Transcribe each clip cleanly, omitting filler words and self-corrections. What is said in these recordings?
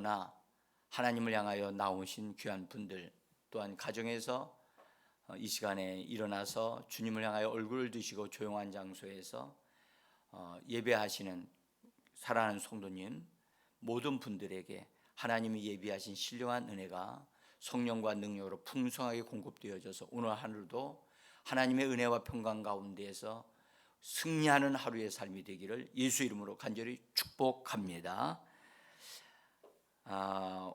일어나 하나님을 향하여 나오신 귀한 분들, 또한 가정에서 이 시간에 일어나서 주님을 향하여 얼굴을 드시고 조용한 장소에서 예배하시는 사랑하는 성도님 모든 분들에게 하나님이 예비하신 신령한 은혜가 성령과 능력으로 풍성하게 공급되어져서 오늘 하루도 하나님의 은혜와 평강 가운데에서 승리하는 하루의 삶이 되기를 예수 이름으로 간절히 축복합니다.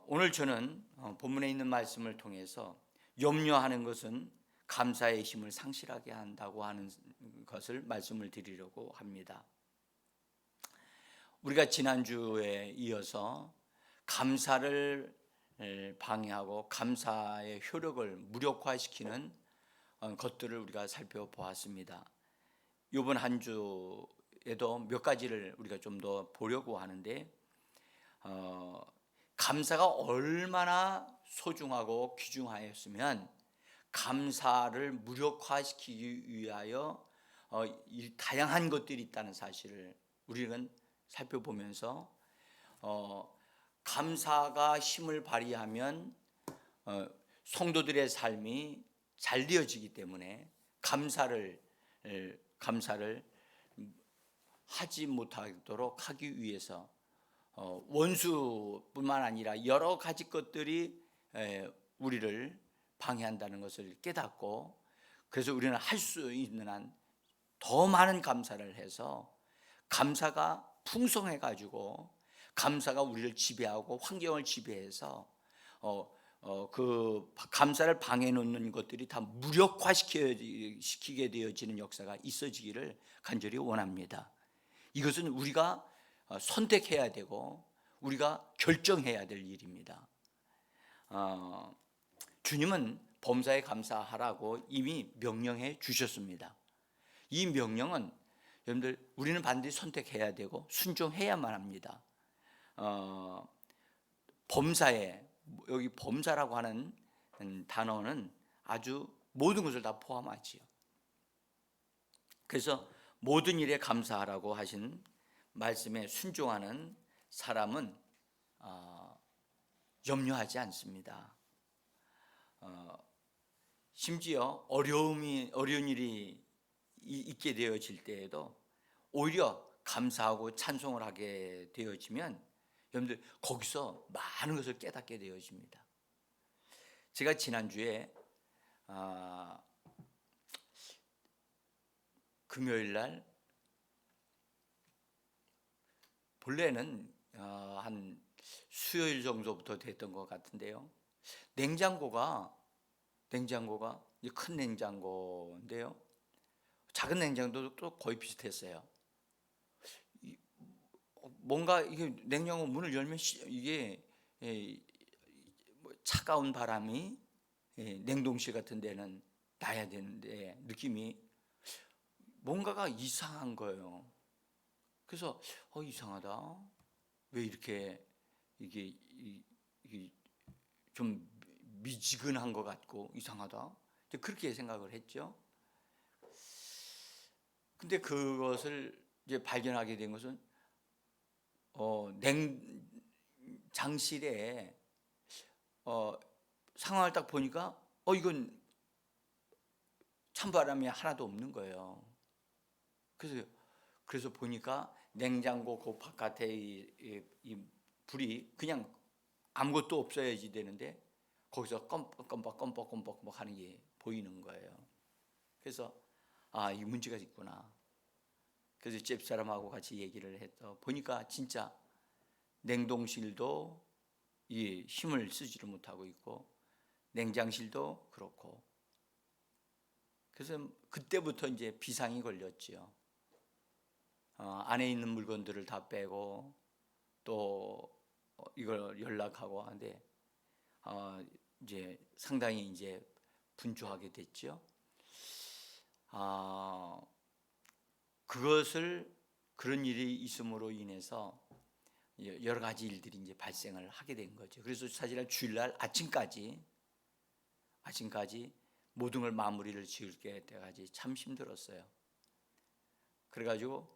오늘 저는 본문에 있는 말씀을 통해서 염려하는 것은 감사의 힘을 상실하게 한다고 하는 것을 말씀을 드리려고 합니다. 우리가 지난주에 이어서 감사를 방해하고 감사의 효력을 무력화시키는 것들을 우리가 살펴보았습니다. 이번 한 주에도 몇 가지를 우리가 좀 더 보려고 하는데 감사가 얼마나 소중하고 귀중하였으면 감사를 무력화시키기 위하여 다양한 것들이 있다는 사실을 우리는 살펴보면서 감사가 힘을 발휘하면 성도들의 삶이 잘 되어지기 때문에 감사를 하지 못하도록 하기 위해서 원수뿐만 아니라 여러 가지 것들이 우리를 방해한다는 것을 깨닫고, 그래서 우리는 할 수 있는 한 더 많은 감사를 해서 감사가 풍성해 가지고 감사가 우리를 지배하고 환경을 지배해서 그 감사를 방해 놓는 것들이 다 무력화시키게 되어지는 역사가 있어지기를 간절히 원합니다. 이것은 우리가 선택해야 되고 우리가 결정해야 될 일입니다. 주님은 범사에 감사하라고 이미 명령해 주셨습니다. 이 명령은 여러분들 우리는 반드시 선택해야 되고 순종해야만 합니다. 범사에, 여기 범사라고 하는 단어는 아주 모든 것을 다 포함하지요. 그래서 모든 일에 감사하라고 하신 말씀에 순종하는 사람은 염려하지 않습니다. 심지어 어려운 일이 있게 되어질 때에도 오히려 감사하고 찬송을 하게 되어지면 여러분들 거기서 많은 것을 깨닫게 되어집니다. 제가 지난주에 금요일 날, 본래는 한 수요일 정도부터 됐던 것 같은데요, 냉장고가 큰 냉장고인데요, 작은 냉장고도 또 거의 비슷했어요. 뭔가 이게 냉장고 문을 열면 이게 차가운 바람이 냉동실 같은 데는 나야 되는데 느낌이 뭔가가 이상한 거예요. 그래서 이상하다. 왜 이렇게 이게 좀 미지근한 것 같고 이상하다. 그렇게 생각을 했죠. 근데 그것을 이제 발견하게 된 것은 냉장실에 상황을 딱 보니까 이건 찬바람이 하나도 없는 거예요. 그래서 보니까 냉장고 그 바깥에 이 불이 그냥 아무것도 없어야지 되는데 거기서 껌뻑 하는 게 보이는 거예요. 그래서 이 문제가 있구나. 그래서 집사람하고 같이 얘기를 해서 보니까 진짜 냉동실도 이 힘을 쓰지를 못하고 있고 냉장실도 그렇고, 그래서 그때부터 이제 비상이 걸렸지요. 안에 있는 물건들을 다 빼고 또 이걸 연락하고 하는데 이제 상당히 이제 분주하게 됐죠. 그런 일이 있음으로 인해서 여러 가지 일들이 이제 발생을 하게 된 거죠. 그래서 사실은 주일날 아침까지 모든 걸 마무리를 지을 때까지 참 힘들었어요. 그래가지고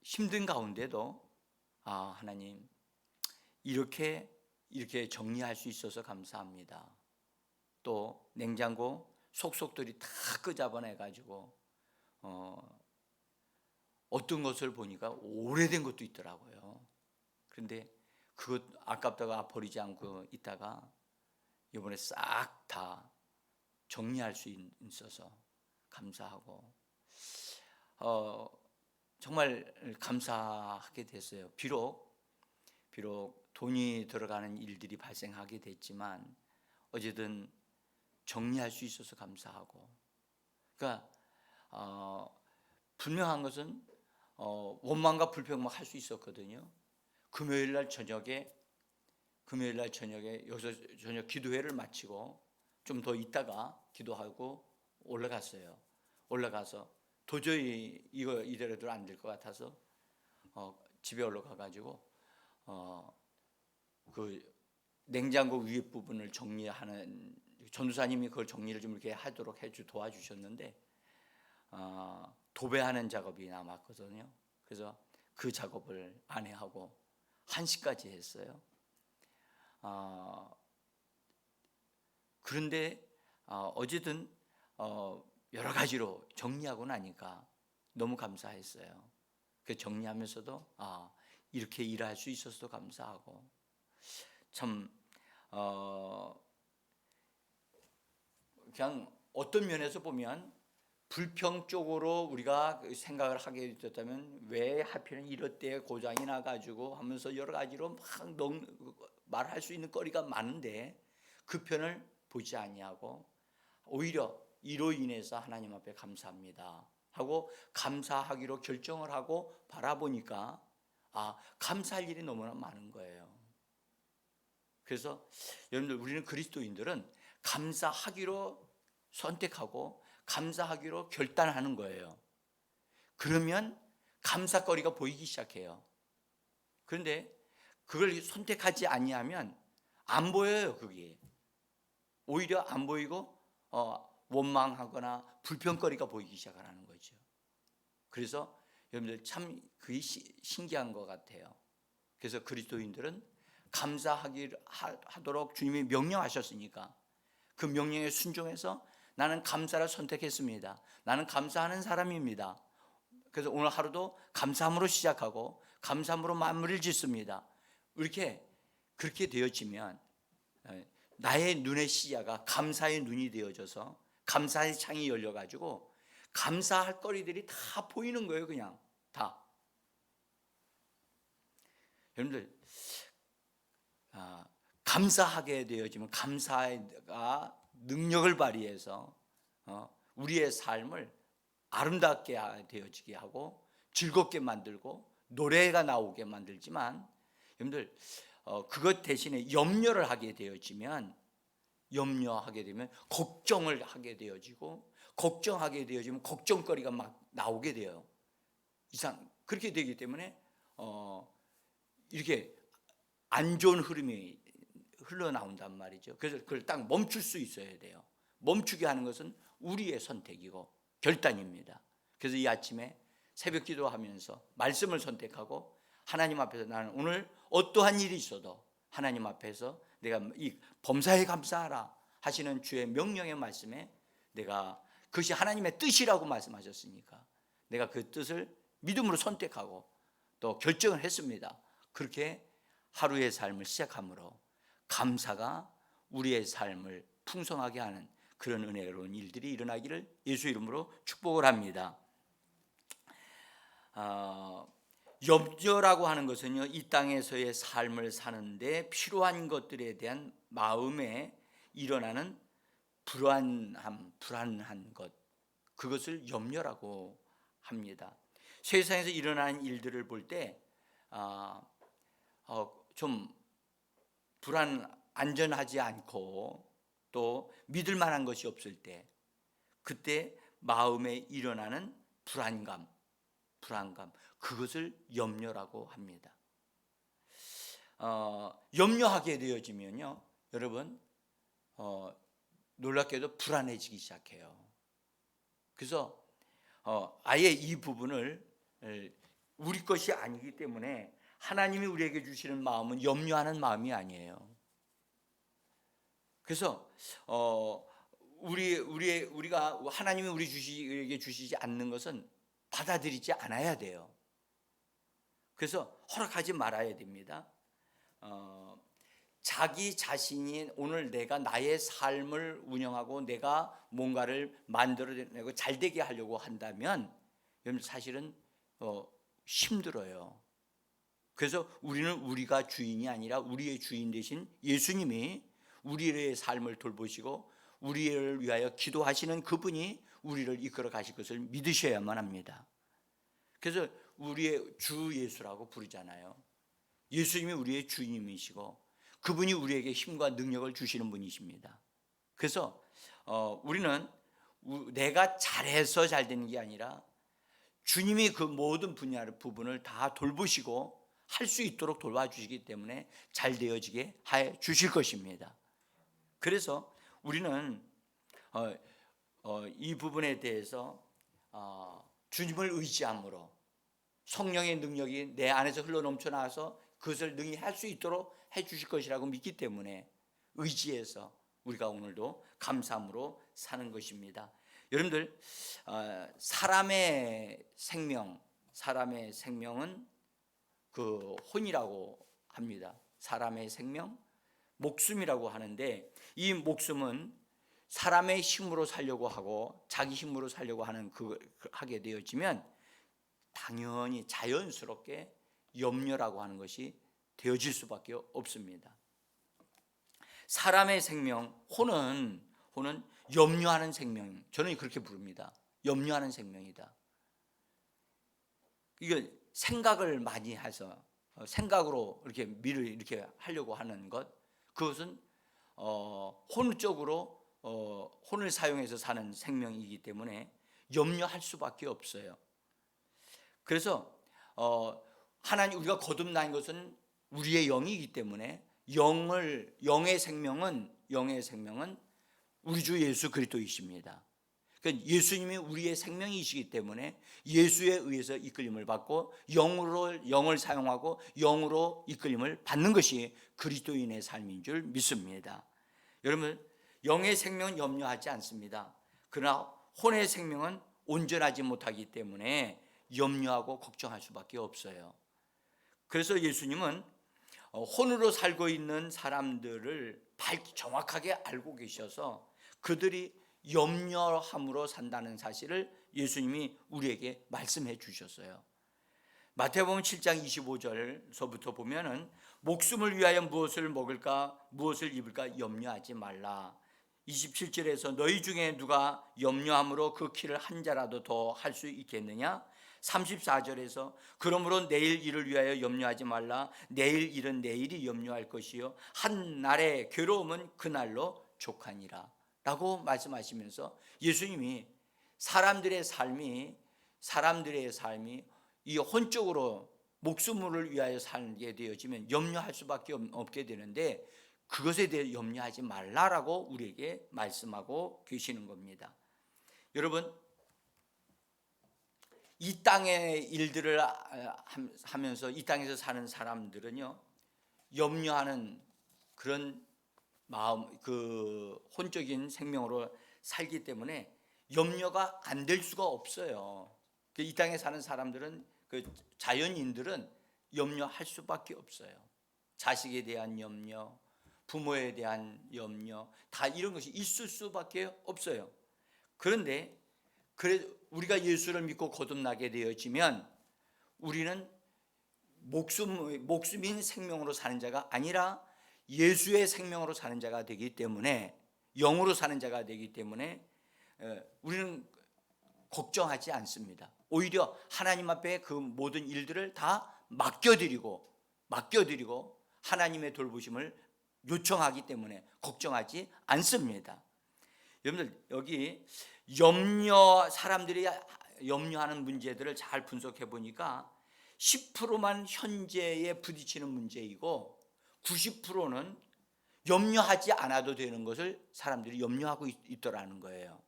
힘든 가운데도 하나님, 이렇게 정리할 수 있어서 감사합니다. 또 냉장고 속속들이 다 끄잡아내 가지고 어떤 것을 보니까 오래된 것도 있더라고요. 그런데 그것 아깝다가 버리지 않고 있다가 이번에 싹 다 정리할 수 있어서 감사하고 정말 감사하게 됐어요. 비록 돈이 들어가는 일들이 발생하게 됐지만 어쨌든 정리할 수 있어서 감사하고, 그러니까 분명한 것은 원망과 불평만 할 수 있었거든요. 금요일 날 저녁에 여기서 저녁 기도회를 마치고 좀 더 있다가 기도하고 올라갔어요. 올라가서 도저히 이대로도 안 될 것 같아서 집에 올라가 가지고 그 냉장고 위에 부분을 정리하는 전도사님이 그걸 정리를 좀 이렇게 하도록 도와주셨는데 도배하는 작업이 남았거든요. 그래서 그 작업을 아내하고 1시까지 했어요. 그런데 어쨌든 여러 가지로 정리하고 나니까 너무 감사했어요. 그 정리하면서도 이렇게 일할 수 있어서 감사하고, 참 그냥 어떤 면에서 보면 불평 쪽으로 우리가 생각을 하게 됐다면 왜 하필은 이럴 때 고장이 나가지고 하면서 여러 가지로 막 말할 수 있는 거리가 많은데 그 편을 보지 아니하고 오히려 이로 인해서 하나님 앞에 감사합니다 하고 감사하기로 결정을 하고 바라보니까 감사할 일이 너무나 많은 거예요. 그래서 여러분들, 우리는 그리스도인들은 감사하기로 선택하고 감사하기로 결단하는 거예요. 그러면 감사거리가 보이기 시작해요. 그런데 그걸 선택하지 아니하면 안 보여요. 그게 오히려 안 보이고 원망하거나 불평거리가 보이기 시작하는 거죠. 그래서 여러분들 참 그게 신기한 것 같아요. 그래서 그리스도인들은 감사하도록 주님이 명령하셨으니까 그 명령에 순종해서 나는 감사를 선택했습니다. 나는 감사하는 사람입니다. 그래서 오늘 하루도 감사함으로 시작하고 감사함으로 마무리를 짓습니다. 그렇게 되어지면 나의 눈의 시야가 감사의 눈이 되어져서 감사의 창이 열려가지고 감사할 거리들이 다 보이는 거예요. 그냥 다. 여러분들, 감사하게 되어지면 감사가 능력을 발휘해서 우리의 삶을 아름답게 되어지게 하고 즐겁게 만들고 노래가 나오게 만들지만, 여러분들 그것 대신에 염려하게 되면 걱정을 하게 되어지고, 걱정하게 되어지면 걱정거리가 막 나오게 돼요. 그렇게 되기 때문에 이렇게 안 좋은 흐름이 흘러나온단 말이죠. 그래서 그걸 딱 멈출 수 있어야 돼요. 멈추게 하는 것은 우리의 선택이고 결단입니다. 그래서 이 아침에 새벽 기도하면서 말씀을 선택하고 하나님 앞에서 나는 오늘 어떠한 일이 있어도 하나님 앞에서 내가 이 범사에 감사하라 하시는 주의 명령의 말씀에 내가 그것이 하나님의 뜻이라고 말씀하셨으니까 내가 그 뜻을 믿음으로 선택하고 또 결정을 했습니다. 그렇게 하루의 삶을 시작함으로 감사가 우리의 삶을 풍성하게 하는 그런 은혜로운 일들이 일어나기를 예수 이름으로 축복을 합니다. 염려라고 하는 것은요, 이 땅에서의 삶을 사는데 필요한 것들에 대한 마음에 일어나는 불안한 것, 그것을 염려라고 합니다. 세상에서 일어나는 일들을 볼 때 좀 안전하지 않고 또 믿을 만한 것이 없을 때, 그때 마음에 일어나는 불안감, 그것을 염려라고 합니다. 염려하게 되어지면요, 여러분 놀랍게도 불안해지기 시작해요. 그래서 아예 이 부분을 우리 것이 아니기 때문에 하나님이 우리에게 주시는 마음은 염려하는 마음이 아니에요. 그래서 우리가 하나님이 우리에게 주시지 않는 것은 받아들이지 않아야 돼요. 그래서 허락하지 말아야 됩니다. 자기 자신이 오늘 내가 나의 삶을 운영하고 내가 뭔가를 만들어내고 잘되게 하려고 한다면 여러분 사실은 힘들어요. 그래서 우리는 우리가 주인이 아니라 우리의 주인 되신 예수님이 우리의 삶을 돌보시고 우리를 위하여 기도하시는 그분이 우리를 이끌어 가실 것을 믿으셔야만 합니다. 그래서 우리의 주 예수라고 부르잖아요. 예수님이 우리의 주님이시고 그분이 우리에게 힘과 능력을 주시는 분이십니다. 그래서 우리는 내가 잘해서 잘 되는 게 아니라 주님이 그 모든 부분을 다 돌보시고 할 수 있도록 돌봐주시기 때문에 잘 되어지게 해 주실 것입니다. 그래서 우리는 이 부분에 대해서 주님을 의지함으로 성령의 능력이 내 안에서 흘러넘쳐 나와서 그것을 능히 할 수 있도록 해 주실 것이라고 믿기 때문에 의지해서 우리가 오늘도 감사함으로 사는 것입니다. 여러분들 사람의 생명은 그 혼이라고 합니다. 사람의 생명, 목숨이라고 하는데 이 목숨은 사람의 힘으로 살려고 하고 자기 힘으로 살려고 하는 하게 되어지면 당연히 자연스럽게 염려라고 하는 것이 되어질 수밖에 없습니다. 사람의 생명, 혼은 염려하는 생명, 저는 그렇게 부릅니다. 염려하는 생명이다. 이게 생각을 많이 해서 생각으로 이렇게 미를 이렇게 하려고 하는 것, 그것은 혼적으로 혼을 사용해서 사는 생명이기 때문에 염려할 수밖에 없어요. 그래서 하나님 우리가 거듭난 것은 우리의 영이기 때문에 영의 생명은 우리 주 예수 그리스도이십니다. 그러니까 예수님이 우리의 생명이시기 때문에 예수에 의해서 이끌림을 받고 영을 사용하고 영으로 이끌림을 받는 것이 그리스도인의 삶인 줄 믿습니다. 여러분, 영의 생명은 염려하지 않습니다. 그러나 혼의 생명은 온전하지 못하기 때문에 염려하고 걱정할 수밖에 없어요. 그래서 예수님은 혼으로 살고 있는 사람들을 정확하게 알고 계셔서 그들이 염려함으로 산다는 사실을 예수님이 우리에게 말씀해 주셨어요. 마태복음 7장 25절서부터 보면은 목숨을 위하여 무엇을 먹을까 무엇을 입을까 염려하지 말라. 27절에서 너희 중에 누가 염려함으로 그 키를 한 자라도 더 할 수 있겠느냐? 34절에서 그러므로 내일 일을 위하여 염려하지 말라. 내일 일은 내일이 염려할 것이요 한 날의 괴로움은 그날로 족하니라 라고 말씀하시면서 예수님이 사람들의 삶이 이 혼적으로 목숨을 위하여 살게 되어지면 염려할 수밖에 없게 되는데 그것에 대해 염려하지 말라라고 우리에게 말씀하고 계시는 겁니다. 여러분, 이 땅의 일들을 하면서 이 땅에서 사는 사람들은요 염려하는 그런 마음, 그 혼적인 생명으로 살기 때문에 염려가 안 될 수가 없어요. 이 땅에 사는 사람들은 그 자연인들은 염려할 수밖에 없어요. 자식에 대한 염려, 부모에 대한 염려, 다 이런 것이 있을 수밖에 없어요. 그런데 우리가 예수를 믿고 거듭나게 되어지면 우리는 목숨인 생명으로 사는 자가 아니라 예수의 생명으로 사는 자가 되기 때문에 영으로 사는 자가 되기 때문에 우리는 걱정하지 않습니다. 오히려 하나님 앞에 그 모든 일들을 다 맡겨드리고 하나님의 돌보심을 요청하기 때문에 걱정하지 않습니다. 여러분들 여기 사람들이 염려하는 문제들을 잘 분석해 보니까 10%만 현재에 부딪히는 문제이고 90%는 염려하지 않아도 되는 것을 사람들이 염려하고 있더라는 거예요.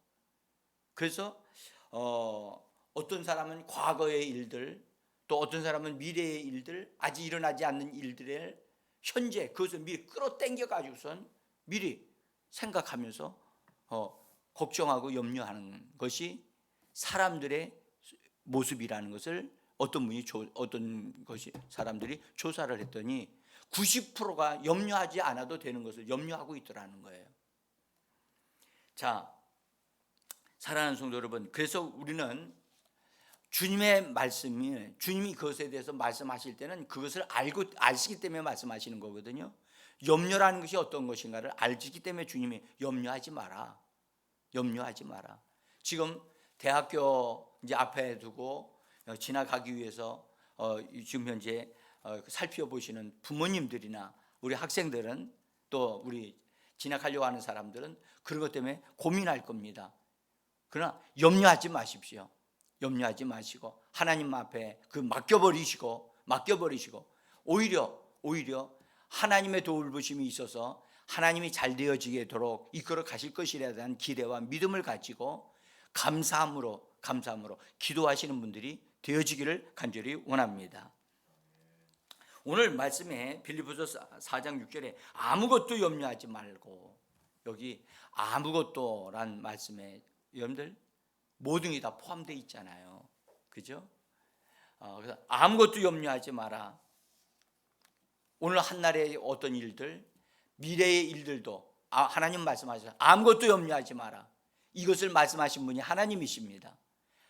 그래서 어떤 사람은 과거의 일들, 또 어떤 사람은 미래의 일들, 아직 일어나지 않는 일들을 현재 그것을 미리 끌어당겨 가지고선 미리 생각하면서 걱정하고 염려하는 것이 사람들의 모습이라는 것을 어떤 것이 사람들이 조사를 했더니 90%가 염려하지 않아도 되는 것을 염려하고 있더라는 거예요. 자, 사랑하는 성도 여러분, 그래서 우리는 주님의 말씀이, 주님이 그것에 대해서 말씀하실 때는 그것을 아시기 때문에 말씀하시는 거거든요. 염려라는 것이 어떤 것인가를 알기 때문에 주님이 염려하지 마라. 지금 대학교 이제 앞에 두고 지나가기 위해서 지금 현재 살펴보시는 부모님들이나 우리 학생들은, 또 우리 지나가려고 하는 사람들은 그런 것 때문에 고민할 겁니다. 그러나 염려하지 마십시오. 염려하지 마시고 하나님 앞에 맡겨버리시고 오히려 하나님의 돌보심이 있어서 하나님이 잘 되어지도록 이끌어 가실 것이라에 대한 기대와 믿음을 가지고 감사함으로 기도하시는 분들이 되어지기를 간절히 원합니다. 오늘 말씀에 빌립보서 4장 6절에 아무것도 염려하지 말고, 여기 아무것도란 말씀에 여러분들 모든 게 다 포함되어 있잖아요. 그죠? 그래서 아무것도 염려하지 마라. 오늘 한날의 어떤 일들, 미래의 일들도 하나님 말씀하셔서 아무것도 염려하지 마라. 이것을 말씀하신 분이 하나님이십니다.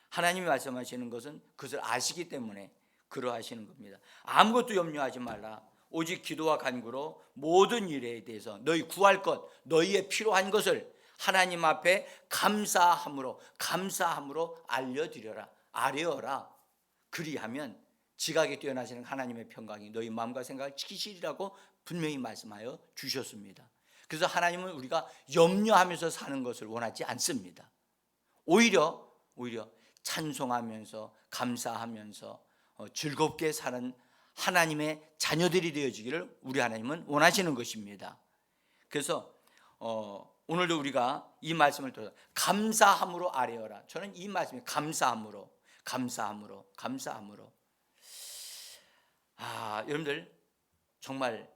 하나님이 말씀하시는 것은 그것을 아시기 때문에 그러하시는 겁니다. 아무것도 염려하지 말라. 오직 기도와 간구로 모든 일에 대해서 너희 구할 것, 너희의 필요한 것을 하나님 앞에 감사함으로 아뢰어라. 그리하면 지각에 뛰어나시는 하나님의 평강이 너희 마음과 생각을 지키시리라고 분명히 말씀하여 주셨습니다. 그래서 하나님은 우리가 염려하면서 사는 것을 원하지 않습니다. 오히려 찬송하면서 감사하면서 즐겁게 사는 하나님의 자녀들이 되어지기를 우리 하나님은 원하시는 것입니다. 그래서 오늘도 우리가 이 말씀을 들어서 감사함으로 아뢰어라. 저는 이 말씀이 감사함으로. 여러분들 정말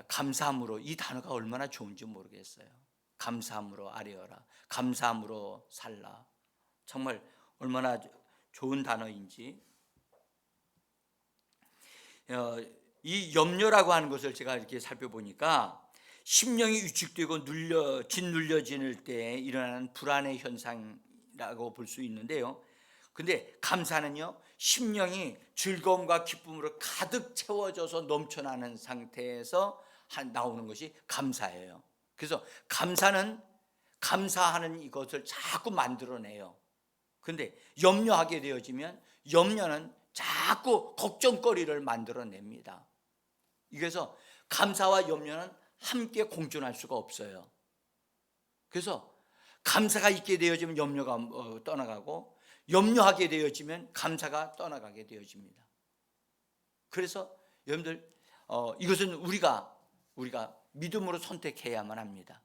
감사함으로, 이 단어가 얼마나 좋은지 모르겠어요. 감사함으로 아뢰어라. 감사함으로 살라. 정말 얼마나 좋은 단어인지. 이 염려라고 하는 것을 제가 이렇게 살펴보니까 심령이 위축되고 짓눌려질 때 일어나는 불안의 현상이라고 볼 수 있는데요. 근데 감사는요, 심령이 즐거움과 기쁨으로 가득 채워져서 넘쳐나는 상태에서 나오는 것이 감사예요. 그래서 감사는 감사하는 이것을 자꾸 만들어내요. 근데 염려하게 되어지면 염려는 자꾸 걱정거리를 만들어냅니다. 그래서 감사와 염려는 함께 공존할 수가 없어요. 그래서 감사가 있게 되어지면 염려가 떠나가고, 염려하게 되어지면 감사가 떠나가게 되어집니다. 그래서 여러분들 이것은 우리가 믿음으로 선택해야만 합니다.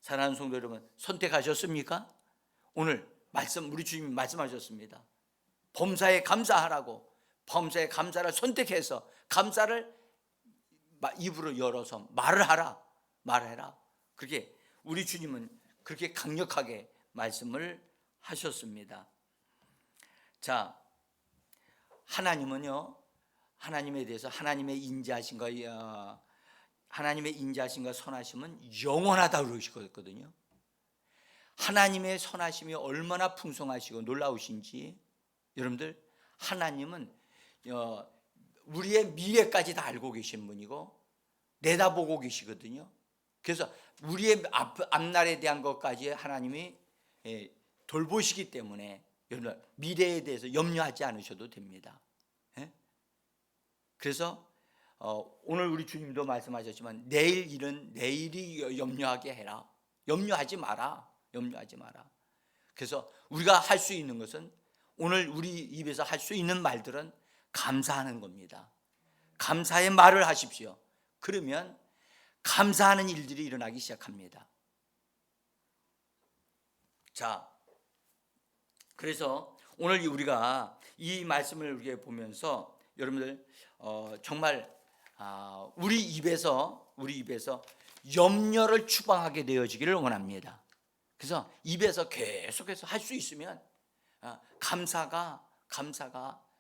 사랑하는 성도 여러분, 선택하셨습니까? 오늘 말씀, 우리 주님이 말씀하셨습니다. 범사에 감사하라고. 범사에 감사를 선택해서 감사를 입으로 열어서 말해라. 그렇게 우리 주님은 그렇게 강력하게 말씀을 하셨습니다. 자, 하나님은요, 하나님에 대해서 하나님의 인자하심과 선하심은 영원하다 그러시거든요. 하나님의 선하심이 얼마나 풍성하시고 놀라우신지, 여러분들, 하나님은 우리의 미래까지 다 알고 계신 분이고 내다보고 계시거든요. 그래서 우리의 앞날에 대한 것까지 하나님이 돌보시기 때문에 여러분, 미래에 대해서 염려하지 않으셔도 됩니다. 그래서 오늘 우리 주님도 말씀하셨지만 내일 일은 내일이 염려하게 해라. 염려하지 마라. 그래서 우리가 할 수 있는 것은, 오늘 우리 입에서 할 수 있는 말들은 감사하는 겁니다. 감사의 말을 하십시오. 그러면 감사하는 일들이 일어나기 시작합니다. 자, 그래서 오늘 우리가 이 말씀을 이렇게 보면서 여러분들 정말 우리 입에서 염려를 추방하게 되어지기를 원합니다. 그래서 입에서 계속해서 할 수 있으면 감사가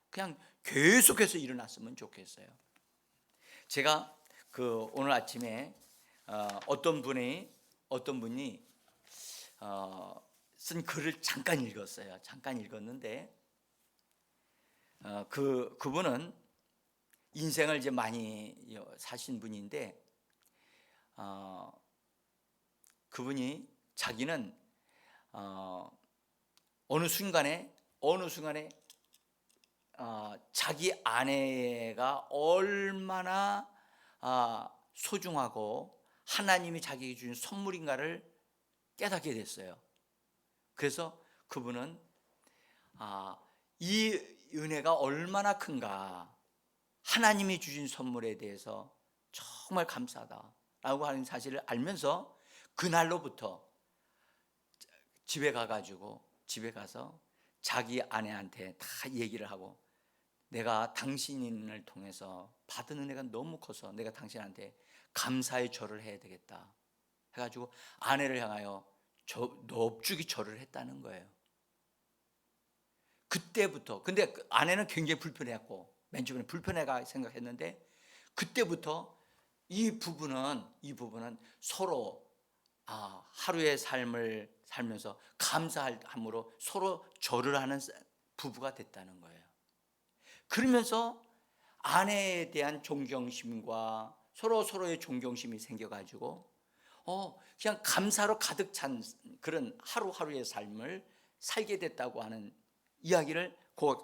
그냥 계속해서 일어났으면 좋겠어요. 제가 오늘 아침에 어떤 분이 쓴 글을 잠깐 읽었어요. 잠깐 읽었는데 그분은 인생을 이제 많이 사신 분인데 그분이 자기는 어느 순간에 자기 아내가 얼마나 소중하고 하나님이 자기에게 주신 선물인가를 깨닫게 됐어요. 그래서 그분은 이 은혜가 얼마나 큰가, 하나님이 주신 선물에 대해서 정말 감사하다라고 하는 사실을 알면서 그날로부터 집에 가서 자기 아내한테 다 얘기를 하고, 내가 당신을 통해서 받은 은혜가 너무 커서 내가 당신한테 감사의 절을 해야 되겠다 해가지고 아내를 향하여 넙죽이 절을 했다는 거예요. 그때부터, 근데 아내는 굉장히 불편해했고 맨 처음에 불편해가 생각했는데, 그때부터 이 부부는 서로 하루의 삶을 살면서 감사함으로 서로 절을 하는 부부가 됐다는 거예요. 그러면서 아내에 대한 존경심과 서로의 존경심이 생겨가지고 그냥 감사로 가득 찬 그런 하루하루의 삶을 살게 됐다고 하는 이야기를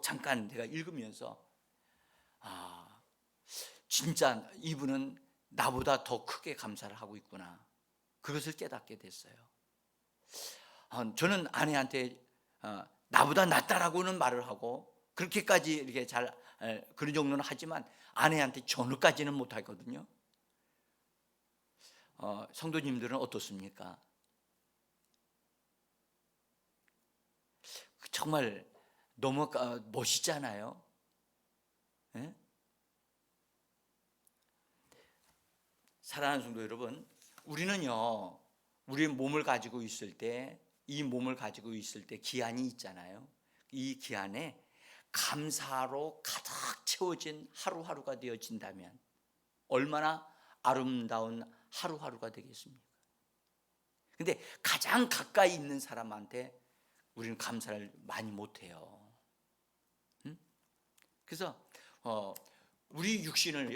잠깐 내가 읽으면서 진짜 이분은 나보다 더 크게 감사를 하고 있구나, 그것을 깨닫게 됐어요. 저는 아내한테 나보다 낫다라고는 말을 하고 그렇게까지 이렇게 그런 정도는 하지만 아내한테 전후까지는 못하거든요. 성도님들은 어떻습니까? 정말 너무 멋있잖아요. 네? 사랑하는 성도 여러분, 우리는요, 우리의 몸을 가지고 있을 때, 이 몸을 가지고 있을 때 기한이 있잖아요. 이 기한에 감사로 가득 채워진 하루하루가 되어진다면 얼마나 아름다운 하루하루가 되겠습니까? 근데 가장 가까이 있는 사람한테 우리는 감사를 많이 못해요. 그래서 우리 육신을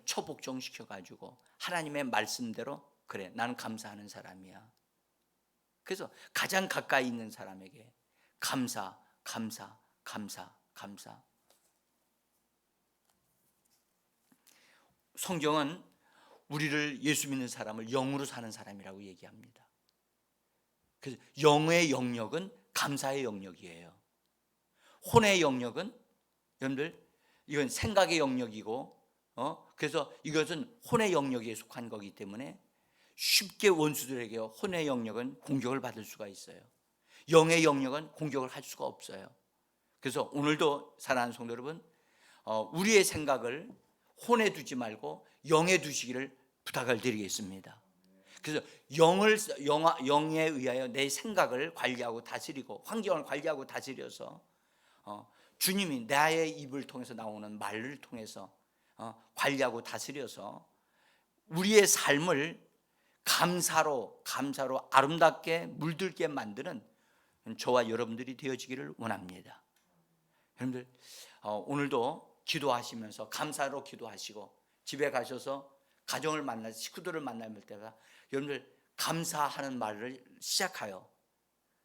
처복종시켜 가지고 하나님의 말씀대로, 그래 나는 감사하는 사람이야. 그래서 가장 가까이 있는 사람에게 감사. 성경은 우리를, 예수 믿는 사람을 영으로 사는 사람이라고 얘기합니다. 그래서 영의 영역은 감사의 영역이에요. 혼의 영역은 여러분들 이건 생각의 영역이고, 그래서 이것은 혼의 영역에 속한 거기 때문에 쉽게 원수들에게 혼의 영역은 공격을 받을 수가 있어요. 영의 영역은 공격을 할 수가 없어요. 그래서 오늘도 사랑하는 성도 여러분, 우리의 생각을 혼에 두지 말고 영에 두시기를 부탁을 드리겠습니다. 그래서 영에 의하여 내 생각을 관리하고 다스리고 환경을 관리하고 다스려서 주님이 나의 입을 통해서 나오는 말을 통해서 관리하고 다스려서 우리의 삶을 감사로 아름답게 물들게 만드는 저와 여러분들이 되어지기를 원합니다. 여러분들 오늘도 기도하시면서 감사로 기도하시고, 집에 가셔서 가정을 만나 식구들을 만날 때가 여러분들 감사하는 말을 시작하여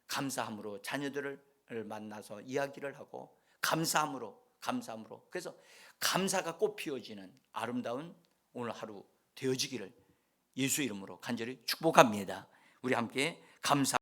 감사함으로 자녀들을 만나서 이야기를 하고 감사함으로 그래서 감사가 꽃 피워지는 아름다운 오늘 하루 되어지기를 예수 이름으로 간절히 축복합니다. 우리 함께 감사